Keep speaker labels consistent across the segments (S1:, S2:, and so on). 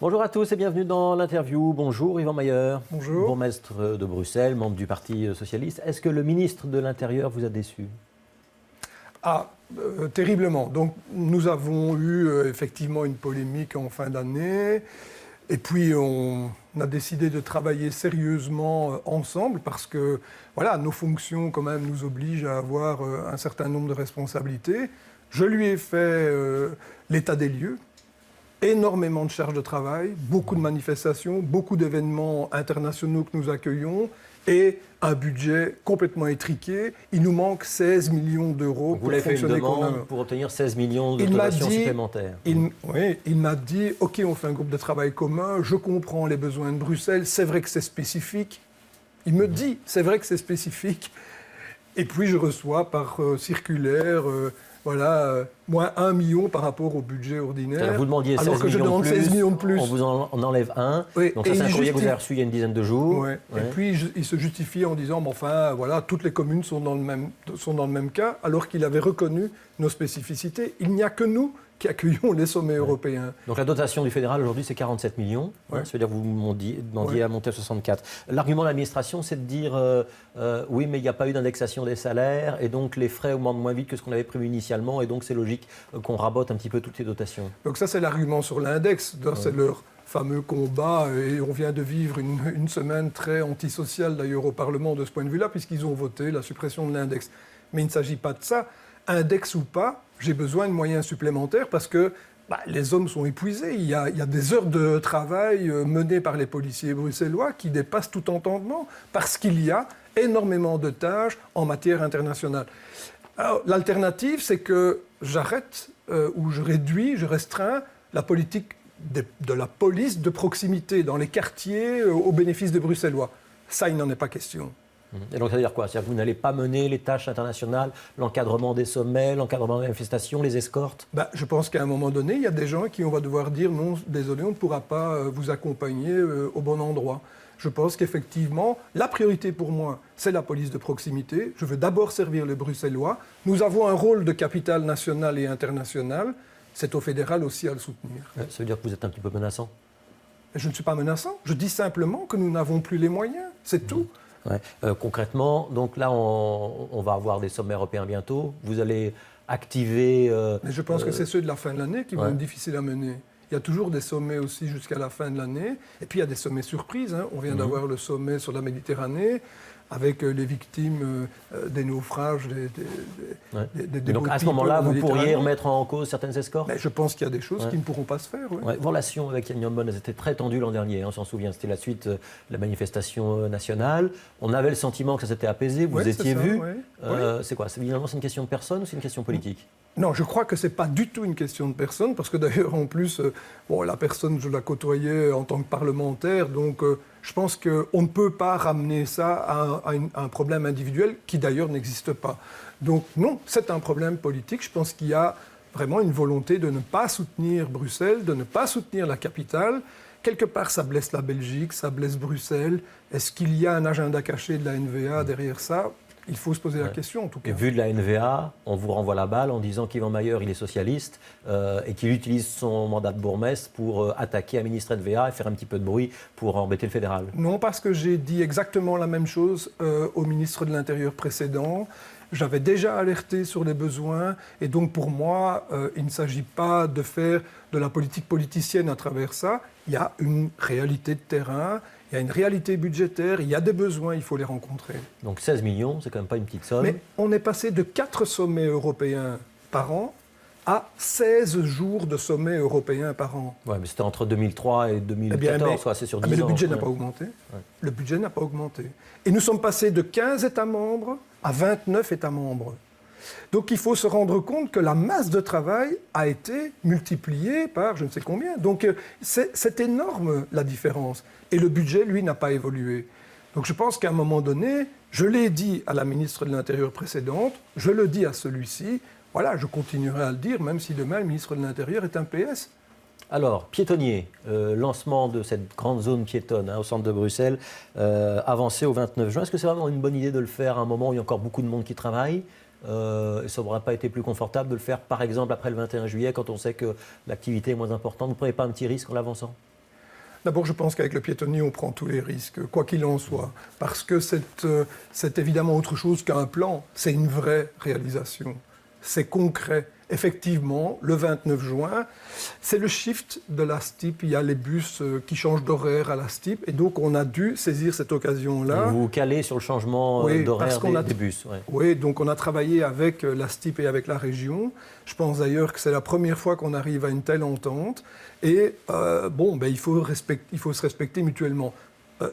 S1: Bonjour à tous et bienvenue dans l'interview. Bonjour Yvan Mayer.
S2: Bonjour.
S1: Bourgmestre de Bruxelles, membre du Parti socialiste. Est-ce que le ministre de l'Intérieur vous a déçu?
S2: Terriblement. Donc nous avons eu effectivement une polémique en fin d'année. Et puis on a décidé de travailler sérieusement ensemble parce que voilà, nos fonctions quand même nous obligent à avoir un certain nombre de responsabilités. Je lui ai fait l'état des lieux. Énormément de charges de travail, beaucoup de manifestations, beaucoup d'événements internationaux que nous accueillons et un budget complètement étriqué. Il nous manque 16 millions d'euros pour fonctionner.
S1: Vous l'avez fait une demande pour obtenir 16 millions de dotations supplémentaires.
S2: Il m'a dit, OK, on fait un groupe de travail commun, je comprends les besoins de Bruxelles, c'est vrai que c'est spécifique. Il me dit, c'est vrai que c'est spécifique. Et puis je reçois par circulaire... moins 1 million par rapport au budget ordinaire.
S1: Vous demandiez 16
S2: alors que je
S1: millions
S2: demande
S1: de plus,
S2: 16 millions de plus.
S1: On vous en enlève un.
S2: Oui,
S1: donc ça, c'est un courrier que vous avez reçu il y a une dizaine de jours.
S2: Ouais. Et puis, il se justifie en disant, toutes les communes sont dans le même cas, alors qu'il avait reconnu nos spécificités. Il n'y a que nous qui accueillons les sommets européens.
S1: Donc la dotation du fédéral aujourd'hui, c'est 47 millions. Ça veut dire que vous demandiez à monter à 64. L'argument de l'administration, c'est de dire oui, mais il n'y a pas eu d'indexation des salaires et donc les frais augmentent moins vite que ce qu'on avait prévu initialement et donc c'est logique qu'on rabote un petit peu toutes les dotations.
S2: Donc ça, c'est l'argument sur l'index. C'est leur fameux combat et on vient de vivre une semaine très antisociale d'ailleurs au Parlement de ce point de vue-là puisqu'ils ont voté la suppression de l'index. Mais il ne s'agit pas de ça. Index ou pas, j'ai besoin de moyens supplémentaires parce que les hommes sont épuisés. Il y a des heures de travail menées par les policiers bruxellois qui dépassent tout entendement parce qu'il y a énormément de tâches en matière internationale. Alors, l'alternative, c'est que j'arrête ou je réduis, je restreins la politique de la police de proximité dans les quartiers au bénéfice des Bruxellois. Ça, il n'en est pas question.
S1: Et donc ça veut dire quoi? C'est-à-dire que vous n'allez pas mener les tâches internationales, l'encadrement des sommets, l'encadrement des manifestations, les escortes?
S2: Je pense qu'à un moment donné, il y a des gens qui on va devoir dire non, désolé, on ne pourra pas vous accompagner au bon endroit. Je pense qu'effectivement, la priorité pour moi, c'est la police de proximité. Je veux d'abord servir les Bruxellois. Nous avons un rôle de capitale nationale et internationale. C'est au fédéral aussi à le soutenir.
S1: Ça veut dire que vous êtes un petit peu menaçant?
S2: Je ne suis pas menaçant. Je dis simplement que nous n'avons plus les moyens. C'est tout.
S1: Ouais. Concrètement, donc là, on va avoir des sommets européens bientôt. Vous allez activer...
S2: Mais je pense que c'est ceux de la fin de l'année qui vont être difficiles à mener. Il y a toujours des sommets aussi jusqu'à la fin de l'année. Et puis il y a des sommets surprises. On vient d'avoir le sommet sur la Méditerranée avec les victimes des naufrages, des
S1: donc à ce moment-là, vous pourriez remettre en cause certaines escortes?
S2: Mais je pense qu'il y a des choses qui ne pourront pas se faire.
S1: Vos relations avec Yann Llambon, elles étaient très tendues l'an dernier, on s'en souvient. C'était la suite de la manifestation nationale. On avait le sentiment que ça s'était apaisé, vous étiez vus. C'est quoi? Finalement, c'est une question de personne ou c'est une question politique?
S2: Non, je crois que ce n'est pas du tout une question de personne, parce que d'ailleurs, en plus, la personne, je la côtoyais en tant que parlementaire, donc je pense qu'on ne peut pas ramener ça à un problème individuel qui d'ailleurs n'existe pas. Donc non, c'est un problème politique. Je pense qu'il y a vraiment une volonté de ne pas soutenir Bruxelles, de ne pas soutenir la capitale. Quelque part, ça blesse la Belgique, ça blesse Bruxelles. Est-ce qu'il y a un agenda caché de la NVA derrière ça? Il faut se poser la question, en tout cas.
S1: Et vu de la NVA, on vous renvoie la balle en disant qu'Yvan Mayer, il est socialiste et qu'il utilise son mandat de bourgmestre pour attaquer un ministre NVA et faire un petit peu de bruit pour embêter le fédéral.
S2: Non, parce que j'ai dit exactement la même chose au ministre de l'Intérieur précédent. J'avais déjà alerté sur les besoins et donc pour moi, il ne s'agit pas de faire de la politique politicienne à travers ça. Il y a une réalité de terrain. Il y a une réalité budgétaire, il y a des besoins, il faut les rencontrer.
S1: Donc 16 millions, c'est quand même pas une petite somme.
S2: Mais on est passé de 4 sommets européens par an à 16 jours de sommets européens par an.
S1: Oui, mais c'était entre 2003 et 2014, c'est sur 10 ans.
S2: Mais le budget n'a pas augmenté. Le budget n'a pas augmenté. Et nous sommes passés de 15 États membres à 29 États membres. Donc il faut se rendre compte que la masse de travail a été multipliée par je ne sais combien. Donc c'est énorme la différence. Et le budget, lui, n'a pas évolué. Donc je pense qu'à un moment donné, je l'ai dit à la ministre de l'Intérieur précédente, je le dis à celui-ci, voilà, je continuerai à le dire, même si demain le ministre de l'Intérieur est un PS.
S1: Alors, piétonnier, lancement de cette grande zone piétonne au centre de Bruxelles, avancé au 29 juin. Est-ce que c'est vraiment une bonne idée de le faire à un moment où il y a encore beaucoup de monde qui travaille? Ça n'aurait pas été plus confortable de le faire, par exemple, après le 21 juillet, quand on sait que l'activité est moins importante? Vous ne prenez pas un petit risque en l'avançant?
S2: D'abord, je pense qu'avec le piétonnier, on prend tous les risques, quoi qu'il en soit. Parce que c'est évidemment autre chose qu'un plan. C'est une vraie réalisation. C'est concret. Effectivement, le 29 juin, c'est le shift de la STIP. Il y a les bus qui changent d'horaire à la STIP. Et donc, on a dû saisir cette occasion-là.
S1: Vous vous calez sur le changement d'horaire des bus. Ouais.
S2: Oui, donc on a travaillé avec la STIP et avec la région. Je pense d'ailleurs que c'est la première fois qu'on arrive à une telle entente. Et il faut se respecter mutuellement.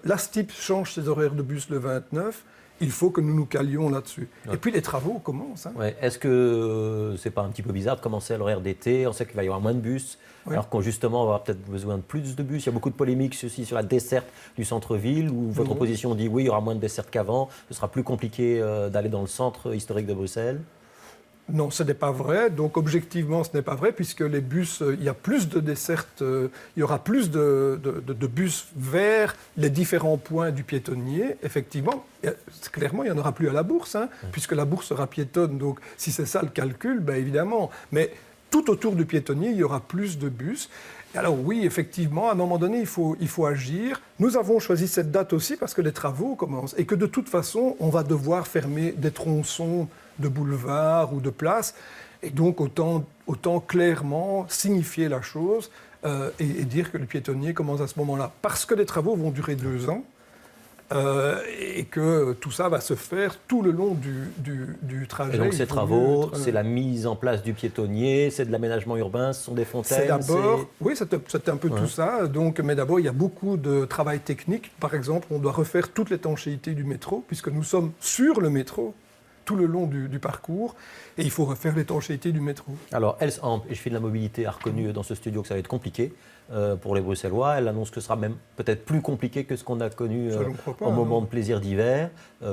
S2: La STIP change ses horaires de bus le 29. Il faut que nous nous calions là-dessus. Ouais. Et puis les travaux commencent. Hein.
S1: Ouais. Est-ce que c'est pas un petit peu bizarre de commencer à l'horaire d'été? On sait qu'il va y avoir moins de bus, alors qu'on justement va avoir peut-être besoin de plus de bus. Il y a beaucoup de polémiques aussi sur la desserte du centre-ville, où votre opposition dit oui, il y aura moins de desserte qu'avant, ce sera plus compliqué d'aller dans le centre historique de Bruxelles.
S2: Non, ce n'est pas vrai. Donc, objectivement, ce n'est pas vrai, puisque les bus, il y a plus de dessertes, il y aura plus de bus vers les différents points du piétonnier. Effectivement, clairement, il n'y en aura plus à la Bourse, puisque la Bourse sera piétonne. Donc, si c'est ça le calcul, évidemment. Mais tout autour du piétonnier, il y aura plus de bus. Alors oui, effectivement, à un moment donné, il faut agir. Nous avons choisi cette date aussi parce que les travaux commencent et que de toute façon, on va devoir fermer des tronçons de boulevards ou de places. Et donc, autant clairement signifier la chose et dire que le piétonnier commence à ce moment-là. Parce que les travaux vont durer 2 ans et que tout ça va se faire tout le long du trajet.
S1: Et donc ces travaux, c'est la mise en place du piétonnier, c'est de l'aménagement urbain, ce sont des fontaines.
S2: C'est d'abord, oui, c'est un peu tout ça. Donc, mais d'abord, il y a beaucoup de travail technique. Par exemple, on doit refaire toute l'étanchéité du métro, puisque nous sommes sur le métro tout le long du parcours, et il faut refaire l'étanchéité du métro.
S1: Alors, Els Amp, et je fais de la mobilité, a reconnu dans ce studio que ça va être compliqué pour les Bruxellois. Elle annonce que ce sera même peut-être plus compliqué que ce qu'on a connu en moment de plaisir d'hiver, où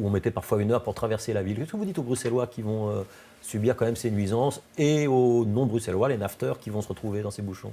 S1: on mettait parfois 1 heure pour traverser la ville. Qu'est-ce que vous dites aux Bruxellois qui vont subir quand même ces nuisances, et aux non-Bruxellois, les nafteurs, qui vont se retrouver dans ces bouchons?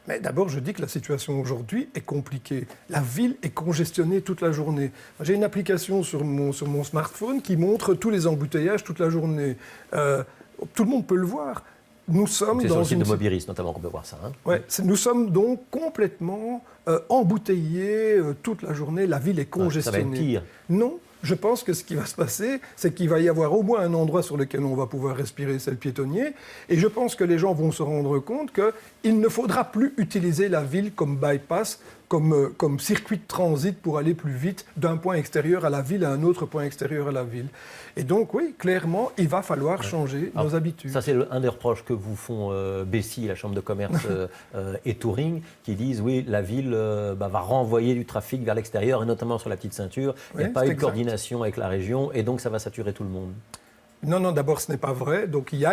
S2: Mais d'abord, je dis que la situation aujourd'hui est compliquée. La ville est congestionnée toute la journée. J'ai une application sur mon smartphone qui montre tous les embouteillages toute la journée. Tout le monde peut le voir. Nous sommes
S1: c'est sur le site de Mobiris notamment qu'on peut voir ça. Hein.
S2: Ouais, nous sommes donc complètement embouteillés toute la journée. La ville est congestionnée.
S1: Ça va être pire.
S2: Non. Je pense que ce qui va se passer, c'est qu'il va y avoir au moins un endroit sur lequel on va pouvoir respirer, c'est le piétonnier. Et je pense que les gens vont se rendre compte qu'il ne faudra plus utiliser la ville comme bypass, comme circuit de transit pour aller plus vite d'un point extérieur à la ville à un autre point extérieur à la ville. Et donc, oui, clairement, il va falloir changer nos habitudes.
S1: Ça, c'est un des reproches que vous font Bessie, la Chambre de commerce et Touring, qui disent, oui, la ville va renvoyer du trafic vers l'extérieur, et notamment sur la petite ceinture. Il n'y a pas eu de coordination avec la région, et donc ça va saturer tout le monde.
S2: Non, d'abord, ce n'est pas vrai. Donc, il y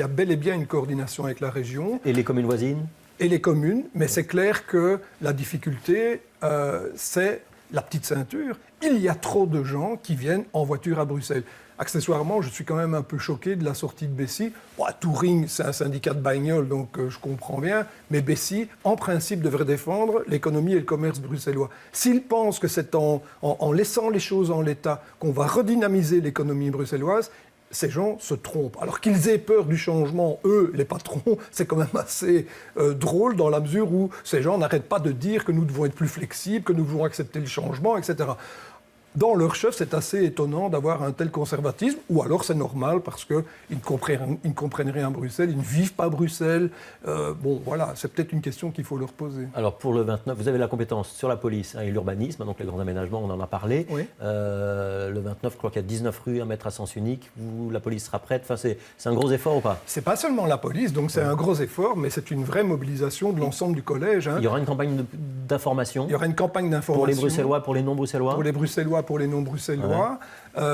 S2: a bel et bien une coordination avec la région.
S1: Et les communes voisines ?
S2: Et les communes, mais c'est clair que la difficulté, c'est la petite ceinture. Il y a trop de gens qui viennent en voiture à Bruxelles. Accessoirement, je suis quand même un peu choqué de la sortie de Bessie. Touring, c'est un syndicat de bagnoles, donc je comprends bien. Mais Bessie, en principe, devrait défendre l'économie et le commerce bruxellois. S'ils pensent que c'est en laissant les choses en l'état qu'on va redynamiser l'économie bruxelloise, ces gens se trompent. Alors qu'ils aient peur du changement, eux, les patrons, c'est quand même assez drôle dans la mesure où ces gens n'arrêtent pas de dire que nous devons être plus flexibles, que nous devons accepter le changement, etc. Dans leur chef, c'est assez étonnant d'avoir un tel conservatisme, ou alors c'est normal parce qu'ils ne comprennent rien à Bruxelles, ils ne vivent pas à Bruxelles. Voilà, c'est peut-être une question qu'il faut leur poser.
S1: Alors pour le 29, vous avez la compétence sur la police et l'urbanisme, donc les grands aménagements, on en a parlé. Oui. Le 29, je crois qu'il y a 19 rues à mettre à sens unique. La police sera prête. Enfin, c'est un gros effort ou pas?
S2: C'est pas seulement la police, donc c'est un gros effort, mais c'est une vraie mobilisation de l'ensemble du collège. Hein.
S1: Il y aura une campagne d'information.
S2: Il y aura une campagne d'information.
S1: Pour les Bruxellois, pour les non-Bruxellois.
S2: Pour les Bruxellois, pour les non-bruxellois,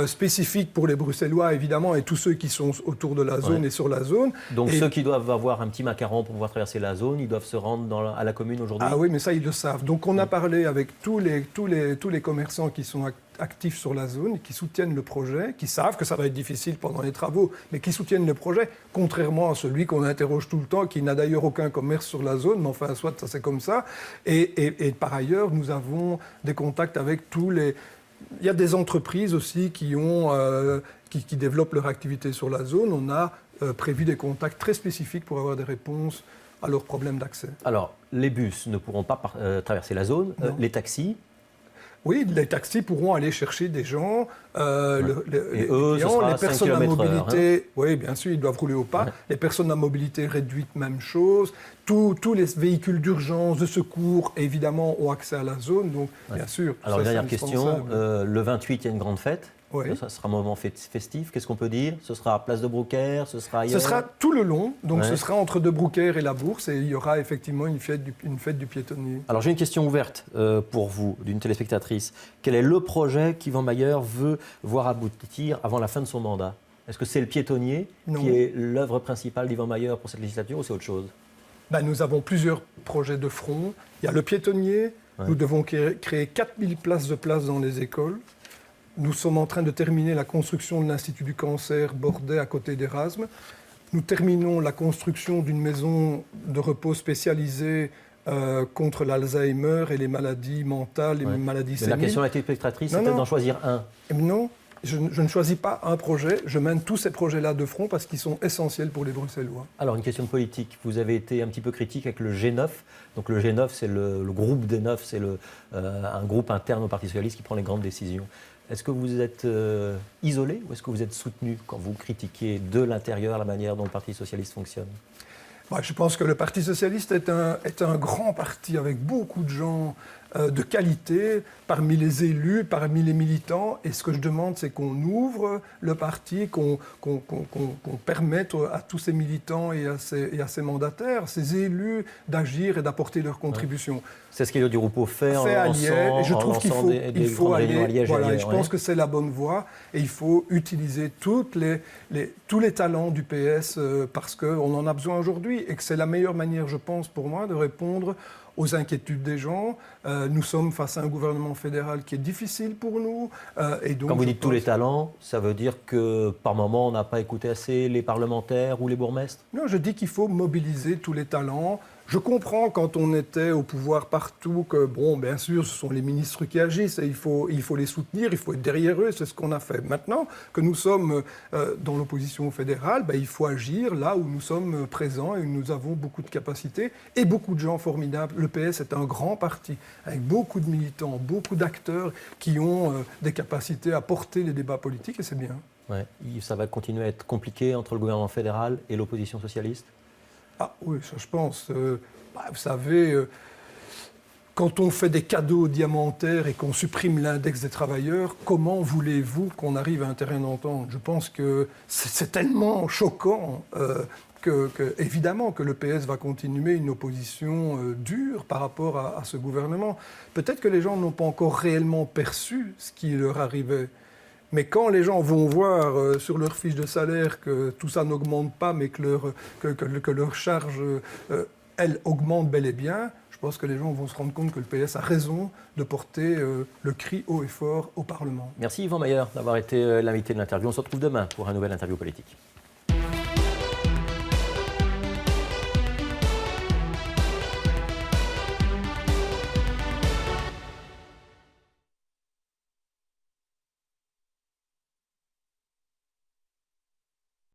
S2: spécifique pour les Bruxellois évidemment et tous ceux qui sont autour de la zone et sur la zone.
S1: Donc ceux qui doivent avoir un petit macaron pour pouvoir traverser la zone, ils doivent se rendre à la commune aujourd'hui?
S2: Ah oui, mais ça ils le savent. Donc on a parlé avec tous les commerçants qui sont actifs sur la zone, qui soutiennent le projet, qui savent que ça va être difficile pendant les travaux, mais qui soutiennent le projet, contrairement à celui qu'on interroge tout le temps, qui n'a d'ailleurs aucun commerce sur la zone, mais enfin soit ça c'est comme ça. Et par ailleurs, nous avons des contacts avec tous les... Il y a des entreprises aussi qui développent leur activité sur la zone. On a prévu des contacts très spécifiques pour avoir des réponses à leurs problèmes d'accès.
S1: Alors, les bus ne pourront pas traverser la zone. Les taxis?
S2: Oui, les taxis pourront aller chercher des gens, les
S1: eux,
S2: clients, les personnes à mobilité. Oui, bien sûr, ils doivent rouler au pas.
S1: Ouais.
S2: Les personnes à mobilité réduite, même chose. Tous les véhicules d'urgence, de secours, évidemment, ont accès à la zone. Donc, bien sûr.
S1: Alors, dernière question. Le 28, il y a une grande fête.
S2: Oui.
S1: Ça sera un moment festif. Qu'est-ce qu'on peut dire? Ce sera à Place de Brouckère? Ce sera ailleurs?
S2: Ce sera tout le long. Donc, ce sera entre De Brouckère et la Bourse. Et il y aura effectivement une fête du piétonnier.
S1: Alors, j'ai une question ouverte pour vous, d'une téléspectatrice. Quel est le projet qu'Yvan Mayer veut voir aboutir avant la fin de son mandat? Est-ce que c'est le piétonnier qui est l'œuvre principale d'Yvan Mayer pour cette législature ou c'est autre chose?
S2: Nous avons plusieurs projets de front. Il y a le piétonnier. Nous devons créer 4000 places dans les écoles. Nous sommes en train de terminer la construction de l'Institut du cancer Bordet à côté d'Erasme. Nous terminons la construction d'une maison de repos spécialisée contre l'Alzheimer et les maladies mentales, les maladies séniles.
S1: La question de la téléspectatrice, c'est peut-être d'en choisir un.
S2: Non, je ne choisis pas un projet. Je mène tous ces projets-là de front parce qu'ils sont essentiels pour les Bruxellois.
S1: Alors, une question de politique. Vous avez été un petit peu critique avec le G9. Donc, le G9, c'est le groupe des 9, c'est un groupe interne au Parti socialiste qui prend les grandes décisions. Est-ce que vous êtes isolé ou est-ce que vous êtes soutenu quand vous critiquez de l'intérieur la manière dont le Parti socialiste fonctionne?
S2: Je pense que le Parti socialiste est un grand parti avec beaucoup de gens de qualité parmi les élus, parmi les militants. Et ce que je demande, c'est qu'on ouvre le parti, qu'on permette à tous ces militants et à ces mandataires, ces élus, d'agir et d'apporter leur contribution.
S1: C'est ce qu'Elio Di Rupo fait en
S2: lançant, et je trouve qu'il faut aller. Voilà, et je pense que c'est la bonne voie. Et il faut utiliser tous les talents du PS parce qu'on en a besoin aujourd'hui et que c'est la meilleure manière, je pense, pour moi, de répondre aux inquiétudes des gens. Nous sommes face à un gouvernement fédéral qui est difficile pour nous. Et donc,
S1: quand vous dites tous les talents, ça veut dire que par moment, on n'a pas écouté assez les parlementaires ou les bourgmestres?
S2: Non, je dis qu'il faut mobiliser tous les talents. Je comprends quand on était au pouvoir partout que, bien sûr, ce sont les ministres qui agissent et il faut les soutenir, il faut être derrière eux, c'est ce qu'on a fait. Maintenant que nous sommes dans l'opposition fédérale, il faut agir là où nous sommes présents et où nous avons beaucoup de capacités et beaucoup de gens formidables. Le PS est un grand parti avec beaucoup de militants, beaucoup d'acteurs qui ont des capacités à porter les débats politiques et c'est bien.
S1: Ouais. Ça va continuer à être compliqué entre le gouvernement fédéral et l'opposition socialiste?
S2: Ah oui, ça je pense. Vous savez, quand on fait des cadeaux diamantaires et qu'on supprime l'index des travailleurs, comment voulez-vous qu'on arrive à un terrain d'entente? Je pense que c'est tellement choquant évidemment que le PS va continuer une opposition dure par rapport à ce gouvernement. Peut-être que les gens n'ont pas encore réellement perçu ce qui leur arrivait. Mais quand les gens vont voir sur leur fiche de salaire que tout ça n'augmente pas, mais que leur charge, elle, augmente bel et bien, je pense que les gens vont se rendre compte que le PS a raison de porter le cri haut et fort au Parlement.
S1: Merci Yvan Mayer d'avoir été l'invité de l'interview. On se retrouve demain pour un nouvel interview politique.